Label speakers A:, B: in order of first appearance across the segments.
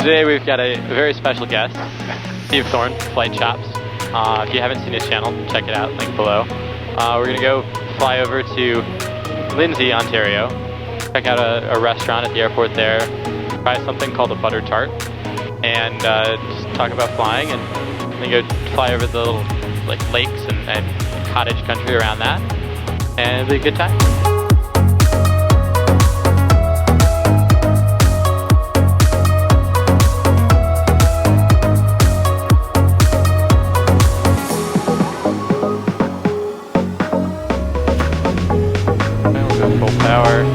A: Today we've got a very special guest, Steve Thorne, FlightChops. If you haven't seen his channel, check it out, link below. We're going to go fly over to Lindsay, Ontario, check out a restaurant at the airport there, try something called a butter tart, and just talk about flying, and then go fly over the little lakes and cottage country around that, and it'll be a good time. Full power.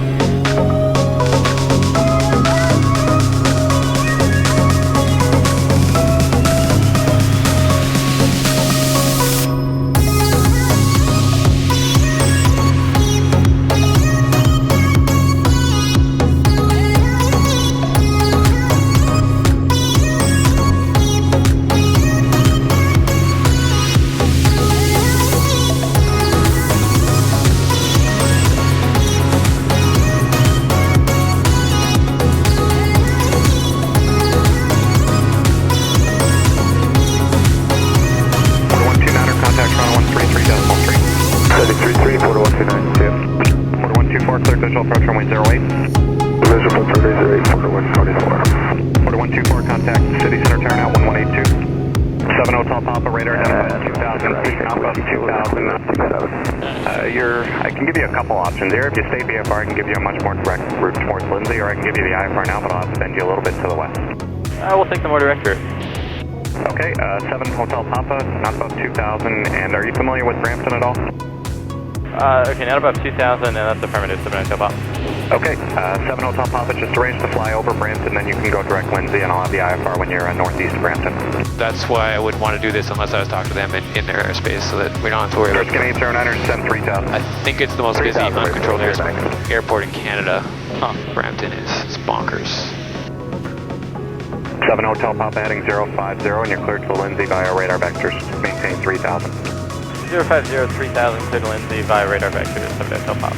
B: Clear visual approach runway 08.
C: Visual approach 08, 4144.
B: 4124, contact City Center turn out 1182. 70 Tall Papa, radar identified 2000, Alpha 2000. I can give you a couple options here. If you stay VFR, I can give you a much more direct route towards Lindsay, or I can give you the IFR now, but I'll have to bend you a little bit to the west.
A: We'll take the more direct route.
B: Okay, 7 Hotel Papa, not above 2000, and are you familiar with Brampton at all?
A: Okay, not above 2000, and that's affirmative, 7 Hotel Papa.
B: Okay, 7 Hotel Papa, just arrange to fly over Brampton, then you can go direct Lindsay, and I'll have the IFR when you're northeast of Brampton.
D: That's why I would want to do this unless I was talking to them in their airspace, so that we don't have to worry about it.
B: Canadian 09er, send 3000.
D: I think it's the most busy uncontrolled airport in Canada. Brampton is. It's bonkers.
B: 7 Hotel Papa heading 050, and you're cleared to Lindsay via radar vectors. Maintain 3000.
A: 050, 3000, clear to Lindsay via radar vector to 7 Hotel Pop.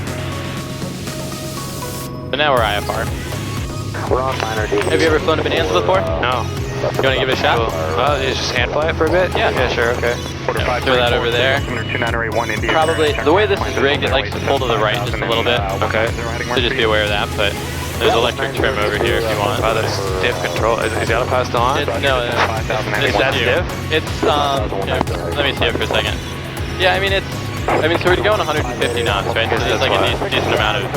A: So now we're IFR.
C: We're on minor D.
A: Have you ever flown a Bonanza before?
D: No.
A: You want to give it a shot?
D: Well, you just hand fly it for a bit?
A: Yeah.
D: Yeah, sure, okay.
A: Yeah, throw that over there. Probably, the way this is rigged, it likes to pull to the right just a little bit.
D: Okay.
A: So just be aware of that, but there's electric trim over here if you want.
D: Wow, that's diff control. Is the autopilot still on?
A: No,
D: Is that diff?
A: It's, let me see it for a second. Yeah, so we're going 150 knots, right? So there's like a decent amount of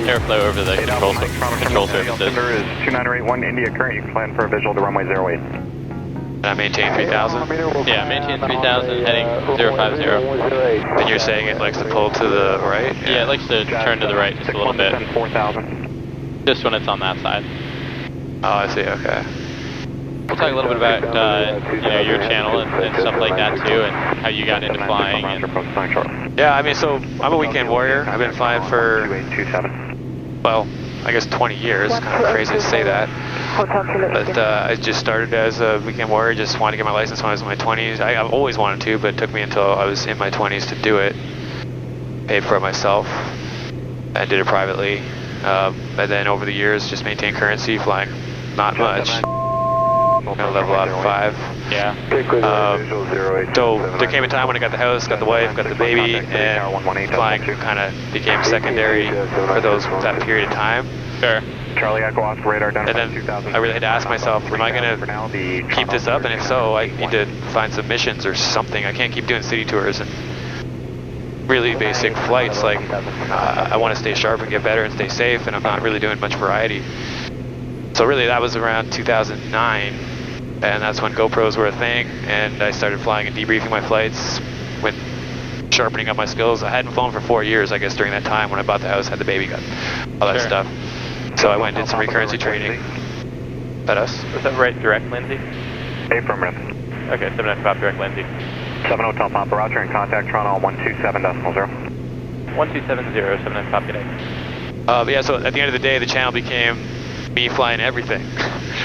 A: airflow over the control surfaces.
B: Number is 2981 India current. You can plan for a visual to runway 08.
D: And I maintain 3000?
A: Yeah, maintain 3000, heading 050.
D: And you're saying it likes to pull to the right?
A: Yeah, it likes to turn to the right just a little bit.
B: 4000.
A: Just when it's on that side.
D: Oh, I see, okay.
A: We'll talk a little bit about your channel and stuff like that too, and how you got into flying.
D: Yeah, so I'm a weekend warrior. I've been flying for, well, I guess 20 years. Kind of crazy to say that. But I just started as a weekend warrior, just wanted to get my license when I was in my 20s. I've always wanted to, but it took me until I was in my 20s to do it. Paid for it myself. I did it privately. And then over the years, just maintained currency, flying not much. Level out of 5.
A: Yeah.
D: So there came a time when I got the house, got the wife, got the baby, and flying kind of became secondary for that period of time.
A: Sure.
B: Charlie Echo Oscar radar done.
D: And then I really had to ask myself, am I going to keep this up? And if so, I need to find some missions or something. I can't keep doing city tours and really basic flights. Like I want to stay sharp and get better and stay safe, and I'm not really doing much variety. So really that was around 2009, and that's when GoPros were a thing, and I started flying and debriefing my flights with sharpening up my skills. I hadn't flown for 4 years, I guess, during that time when I bought the house, had the baby, got all that stuff. So I went and did some recurrency training. At us.
A: Was that right, direct Lindsay?
B: Affirmative.
A: Okay, 7 Pop direct Lindsay.
B: 7 Hotel Papa, Roger, in contact Toronto 127.0.
A: 1270, 7 Pop good day.
D: Yeah, so at the end of the day, the channel became me flying everything,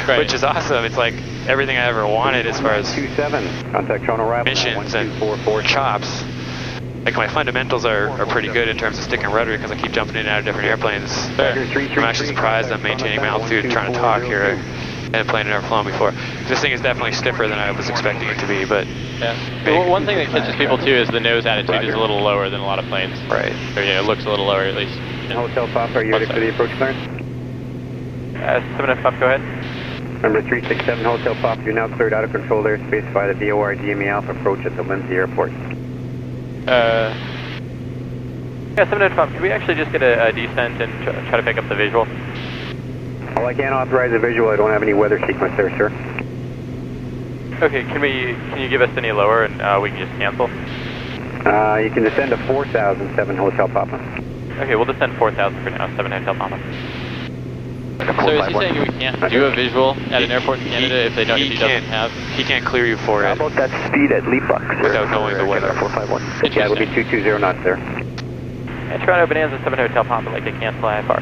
A: right.
D: Which is awesome. It's like everything I ever wanted as far as
B: 27, contact Toronto
D: missions and chops. like my fundamentals are pretty good in terms of stick and rudder because I keep jumping in and out of different airplanes. I'm actually surprised I'm maintaining my altitude and trying to talk here. And a plane I've never flown before. This thing is definitely stiffer than I was expecting it to be, but
A: yeah. Well, one thing that catches people too is the nose attitude is a little lower than a lot of planes.
D: Right.
A: Or it looks a little lower at least.
B: Hotel Papa, are you ready for the approach clearance?
A: 7F Pop, go ahead.
B: Number 367 Hotel Papa, you're now cleared out of controlled airspace by the VOR DME Alpha approach at the Lindsay Airport.
A: Yeah, 7F Pop, can we actually just get a descent and try to pick up the visual?
B: Well, I can't authorize a visual. I don't have any weather sequence there, sir.
A: Okay, can you give us any lower and we can just cancel?
B: You can descend to 4,007 Hotel Papa.
A: Okay, we'll descend 4,000 for now, 7 Hotel Papa. So is he saying we can't do a visual at an airport in Canada if he doesn't have?
D: He can't clear you for it.
B: How about that speed at Leapbuck, sir?
D: Without knowing the weather.
B: 451. Yeah, it'll be 220 knots there.
A: And Toronto Bonanza 7 Hotel Papa, like to cancel IFR.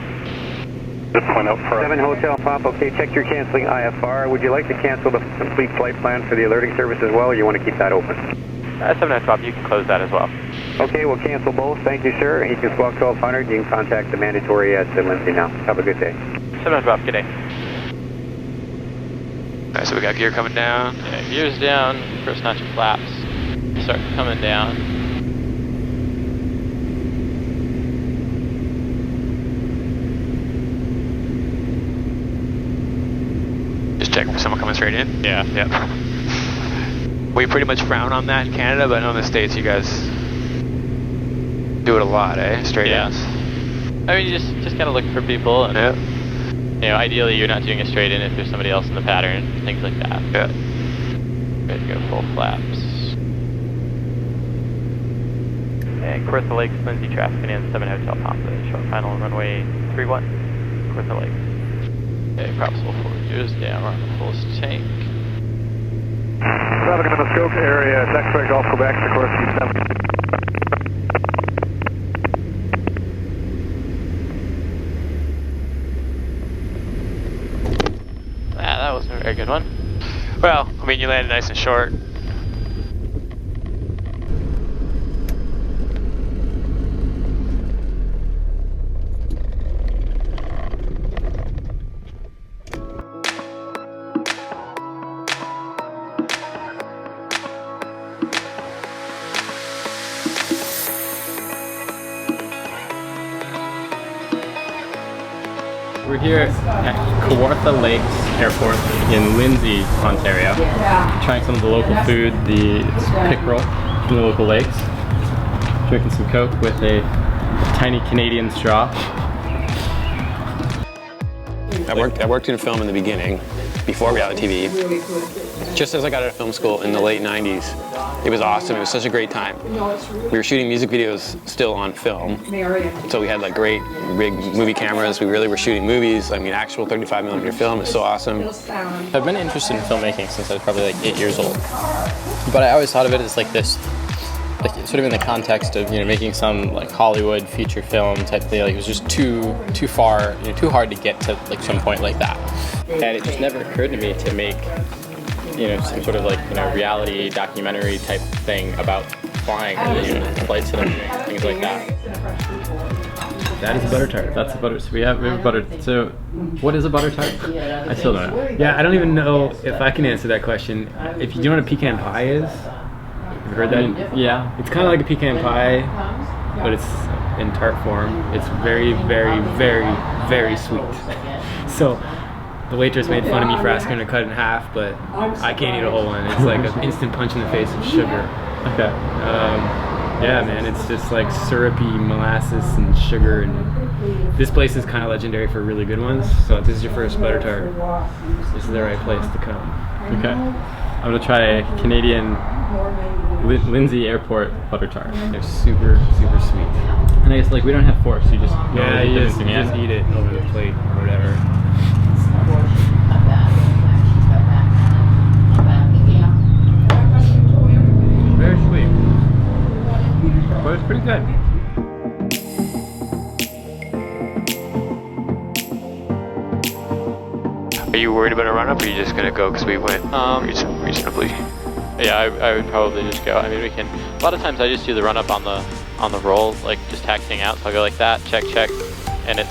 B: 7 Hotel Pop, okay, check your canceling IFR. Would you like to cancel the complete flight plan for the alerting service as well, or you want to keep that open?
A: 7 Hotel Pop, you can close that as well.
B: Okay, we'll cancel both. Thank you, sir. You can squawk 1200. You can contact the mandatory at Lindsay now. Have a good day.
A: 7 Hotel Pop, good day.
D: Alright, so we got gear coming down.
A: Yeah, gears down, first notch of flaps. Start coming down.
D: Check for someone coming straight in?
A: Yeah.
D: Yep. We pretty much frown on that in Canada, but I know in the States you guys do it a lot, eh? Straight ins.
A: I mean, you just gotta look for people, and you know, ideally you're not doing a straight in if there's somebody else in the pattern, things like that.
D: Yeah.
A: Ready to go full flaps. And Kawartha Lakes, Lindsay traffic in 7 Hotel Papa, short final runway 31, Kawartha Lakes. Okay, props full forward, gears down, we're on the fullest tank.
C: Traffic in the scope area, X-ray Golf Quebec, Sikorsky 7.
A: That wasn't a very good one.
D: Well, I mean, you landed nice and short.
A: We're here at Kawartha Lakes Airport in Lindsay, Ontario. Trying some of the local food, the pickerel from the local lakes. Drinking some Coke with a tiny Canadian straw.
E: I worked in film in the beginning, before reality TV. Just as I got out of film school in the late 90s. It was awesome, it was such a great time. We were shooting music videos still on film. So we had like great big movie cameras, we really were shooting movies. I mean, actual 35mm film is so awesome.
F: I've been interested in filmmaking since I was probably like 8 years old. But I always thought of it as like this, like sort of in the context of, you know, making some like Hollywood feature film type thing. Like it was just too far, you know, too hard to get to like some point like that. And it just never occurred to me to make, you know, some sort of like, you know, reality documentary type thing about flying, and, you know, flights and things like that.
A: That is a butter tart. That's a butter. So we have a butter. So what is a butter tart? I still don't know.
G: Yeah, I don't even know if I can answer that question. If you know what a pecan pie is, have you heard that?
A: Yeah.
G: It's kind of like a pecan pie, but it's in tart form. It's very, very, very, very sweet. So the waitress made fun of me for asking her to cut it in half, but I can't eat a whole one. It's like an instant punch in the face of sugar.
A: Okay.
G: Yeah, man, it's just like syrupy molasses and sugar, and this place is kind of legendary for really good ones. So if this is your first butter tart, this is the right place to come.
A: Okay. I'm gonna try a Canadian Lindsay Airport butter tart. They're super, super sweet. And I guess like we don't have forks, you just
G: you just eat it over the plate or whatever.
A: Very sweet. But it's pretty good.
D: Are you worried about a run-up, or are you just gonna go because we went reasonably?
A: Yeah, I would probably just go. I mean, lot of times I just do the run up on the roll, like just taxiing out. So I'll go like that, check, and it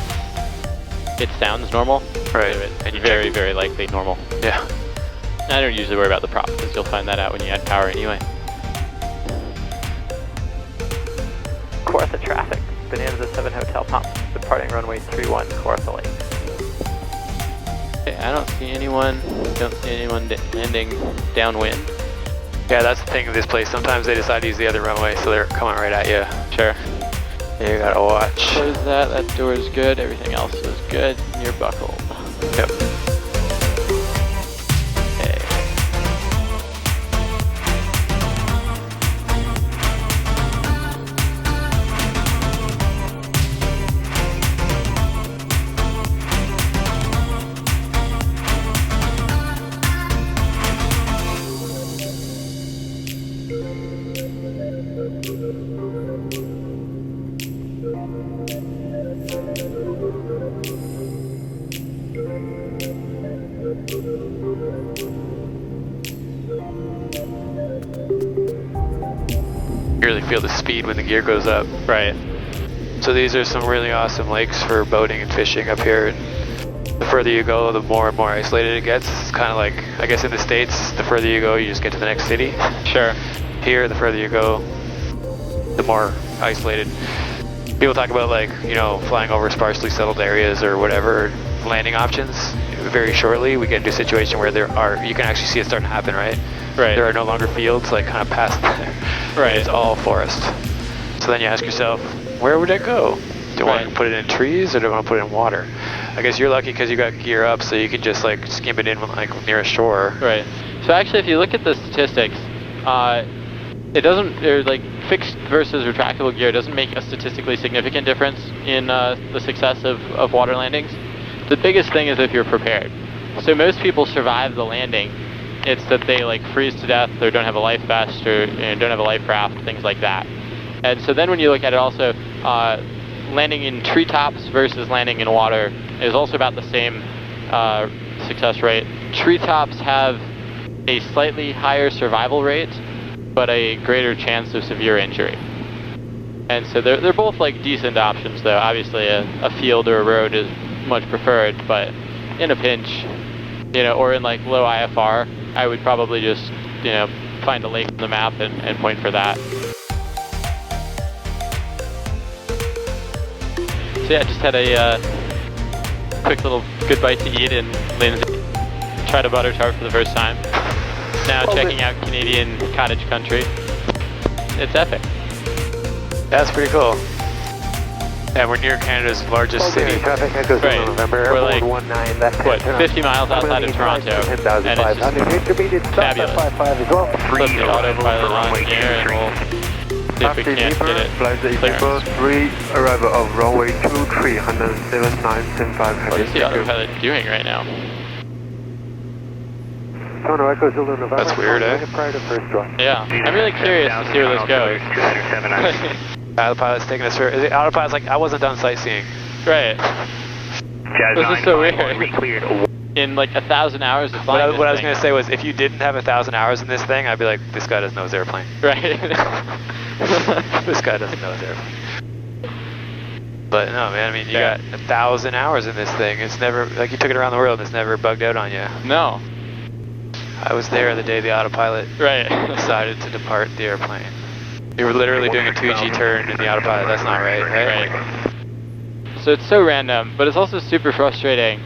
A: sounds normal.
D: Right.
A: So it's
D: And you
A: very,
D: check.
A: very likely normal.
D: Yeah.
A: I don't usually worry about the prop because you'll find that out when you add power anyway. Kawartha traffic, Bonanza 7 Hotel Pump, departing runway 31, Kawartha Lake. Okay, I don't see anyone landing downwind.
D: Yeah, that's the thing with this place. Sometimes they decide to use the other runway, so they're coming right at you.
A: Sure.
D: You gotta watch.
A: Close that door is good, everything else is good, and you're buckled.
D: Yep.
A: Okay.
D: You really feel the speed when the gear goes up.
A: Right.
D: So these are some really awesome lakes for boating and fishing up here. And the further you go, the more and more isolated it gets. It's kind of like, I guess in the States, the further you go, you just get to the next city.
A: Sure.
D: Here, the further you go, the more isolated. People talk about, like, you know, flying over sparsely settled areas or whatever, landing options. Very shortly, we get into a situation where you can actually see it starting to happen, right?
A: Right.
D: There are no longer fields, like, kind of past there.
A: Right.
D: It's all forest. So then you ask yourself, where would it go? Do I want to put it in trees or do I want to put it in water? I guess you're lucky because you got gear up, so you can just like skim it in like near a shore.
A: Right. So actually, if you look at the statistics, it doesn't, or like fixed versus retractable gear doesn't make a statistically significant difference in the success of water landings. The biggest thing is if you're prepared. So most people survive the landing. It's that they like freeze to death or don't have a life vest or don't have a life raft, things like that. And so then when you look at it also, landing in treetops versus landing in water is also about the same success rate. Treetops have a slightly higher survival rate, but a greater chance of severe injury. And so they're both like decent options though. Obviously a field or a road is much preferred, but in a pinch, or in like low IFR, I would probably just, find a lake on the map and point for that. So yeah, just had a quick little good bite to eat in Lindsay. Tried a butter tart for the first time. Now checking out Canadian cottage country. It's epic.
D: That's pretty cool. Yeah, we're near Canada's largest city.
A: Right. We're like, what, 50 miles outside of Toronto, and it's just fabulous. Flip the autopilot on here, and we'll see if we can't get it clearance.
C: 3, arrival of runway 23, 179.75.
A: What is the autopilot doing right now?
D: That's weird, eh?
A: Yeah, I'm really curious to see where this goes.
D: Autopilot's taking us for. Autopilot's like, I wasn't done sightseeing.
A: Right. This is so weird. In like 1,000 hours of flying
D: What I was going to say was, if you didn't have 1,000 hours in this thing, I'd be like, this guy doesn't know his airplane.
A: Right.
D: This guy doesn't know his airplane. But no, man, I mean, you got 1,000 hours in this thing. It's never, like, you took it around the world, and it's never bugged out on you.
A: No.
D: I was there the day the autopilot decided to depart the airplane. You were literally doing a 2G turn in the autopilot. That's not right, right?
A: So it's so random, but it's also super frustrating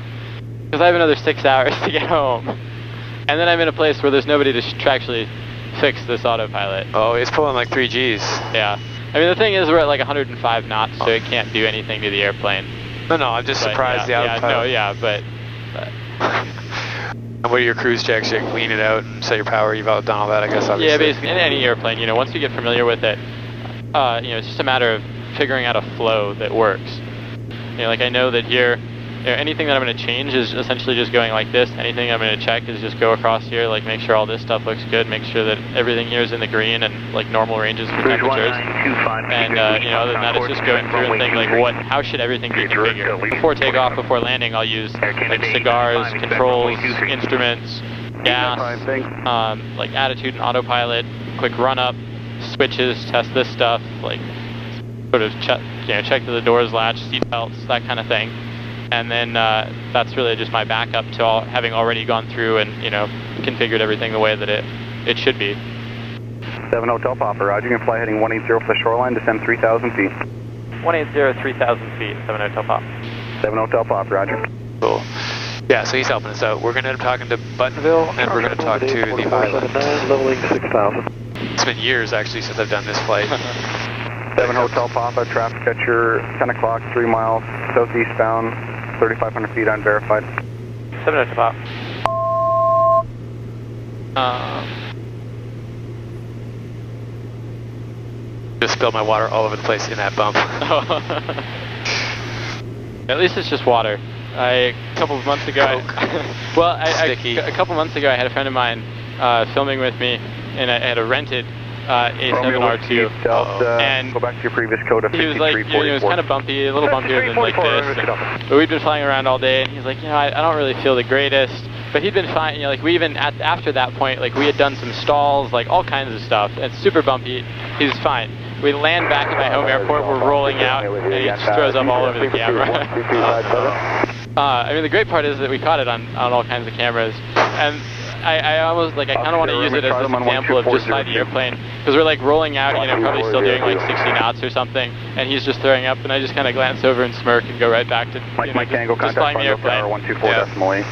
A: because I have another 6 hours to get home, and then I'm in a place where there's nobody to actually fix this autopilot.
D: Oh, it's pulling like 3 Gs.
A: Yeah. I mean, the thing is, we're at like 105 knots, so it can't do anything to the airplane.
D: No, I'm just surprised the autopilot.
A: But.
D: And what are your cruise checks? You clean it out and set your power. You've done all that, I guess, obviously.
A: Yeah, basically, in any airplane, once you get familiar with it, it's just a matter of figuring out a flow that works. Like I know that here, anything that I'm going to change is essentially just going like this. Anything I'm going to check is just go across here, like make sure all this stuff looks good, make sure that everything here is in the green and like normal ranges for temperatures. And other than that, it's just going through and thinking like, how should everything be configured? Before takeoff, before landing, I'll use like cigars, controls, instruments, gas, like attitude and autopilot, quick run up, switches, test this stuff, like sort of check that the doors latch, seat belts, that kind of thing. And then that's really just my backup to having already gone through and configured everything the way that it should be.
B: 7 Hotel Papa, roger. You can fly heading 180 for the shoreline, descend 3,000 feet.
A: 180, 3,000 feet, 7 Hotel Papa.
B: 7 Hotel Papa, roger.
D: Cool. Yeah, so he's helping us out. We're going to end up talking to Buttonville, and we're going to talk to the island.
C: Leveling 6,000.
D: It's been years, actually, since I've done this flight.
B: 7 Hotel Papa, traffic at your 10 o'clock, 3 miles, southeast bound, 3,500 feet unverified.
A: 7 Hotel Papa.
D: Just spilled my water all over the place in that bump.
A: At least it's just water. A couple of months ago, a couple months ago, I had a friend of mine filming with me, and I had a rented A7R2, and
B: go back to your previous code of 5344.
A: he was like, it was kind of bumpy, a little bumpier than like this. But we'd been flying around all day, and he's like, I don't really feel the greatest. But he'd been fine, like we even after that point, like we had done some stalls, like all kinds of stuff. It's super bumpy. He's fine. We land back at my home airport. We're rolling out, and he just throws up all over the camera. I mean, the great part is that we caught it on all kinds of cameras, and I almost I kind of want to use it as this example of just fly the airplane, because we're like rolling out, probably still doing like 60 knots or something, and he's just throwing up, and I just kind of glance over and smirk and go right back to just flying the airplane.
B: 124.8.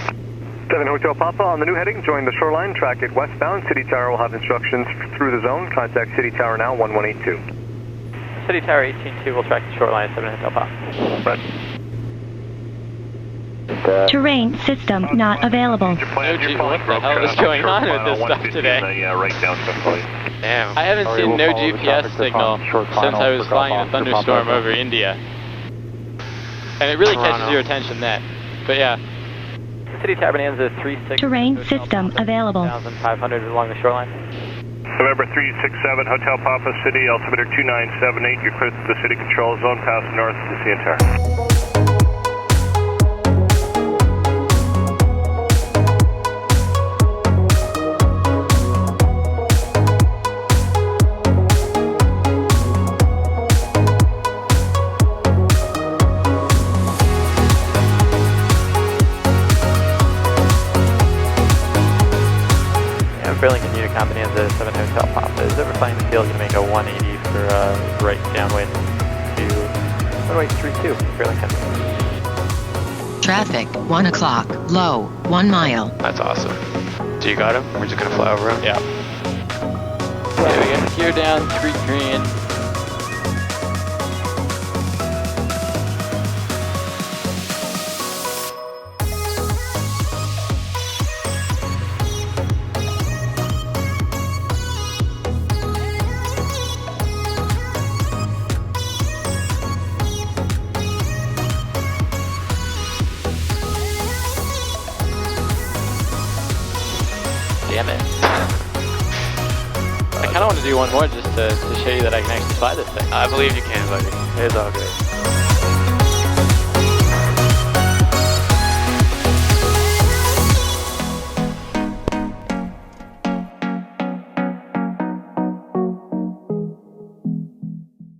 B: 7 Hotel Papa on the new heading, join the shoreline, track it westbound. City Tower will have instructions through the zone. Contact City Tower now, 1182.
A: City Tower 182 will track the shoreline, 7 Hotel Papa.
H: Terrain system not available.
A: What the hell is going on with this stuff today?
D: Damn.
A: I haven't seen no GPS signal since I was flying a thunderstorm over India. And it really catches your attention then. But yeah. City Tower Bonanza 36.
H: Terrain system available.
A: 1,500 along the shoreline.
B: November 367, Hotel Papa City, altimeter 2978. You're clear to the city control zone, pass north to the entire.
A: Burlington Unicom Bonanza 7 Hotel Papa. Is overflying the field going to make a 180 for right downwind to runway 32, Burlington.
I: Traffic, 1 o'clock, low, 1 mile.
D: That's awesome. So you got him? We're just going to fly over him?
A: Yeah. Okay, we got gear down, 3 green. Damn it. I kind of want to do one more just to show you that I can actually fly this thing.
D: I believe you can, buddy. It's all good.